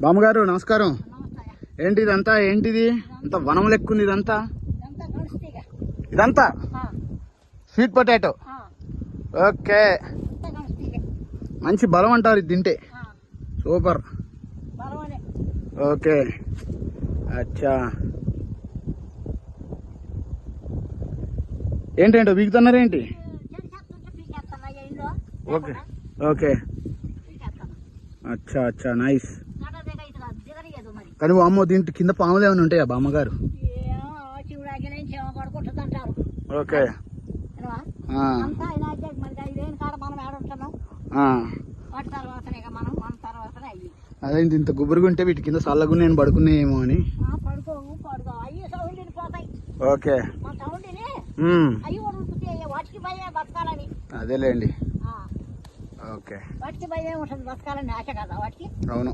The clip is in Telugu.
బామ్మగారు నమస్కారం. ఏంటి ఇదంతా? ఏంటిది ఇంత వనం లెక్కుంది ఇదంతా? ఇదంతా స్వీట్ పొటాటో. ఓకే, మంచి బలం అంటారు ఇది తింటే. సూపర్. ఓకే, అచ్చా. ఏంటంటో బిగుతున్నారేంటి? ఓకే ఓకే, అచ్చా అచ్చా, నైస్. కానీ అమ్మో దీంట్లో కింద పాములు ఏమైనా ఉంటాయా బామ్మగారు? ఓకే, అదేంటి ఇంత గుబురుగా ఉంటే వీటి కింద చల్లగా నేను పడుకున్నాయేమో అని. ఓకే, అదేలేండి. ఓకే, అవును.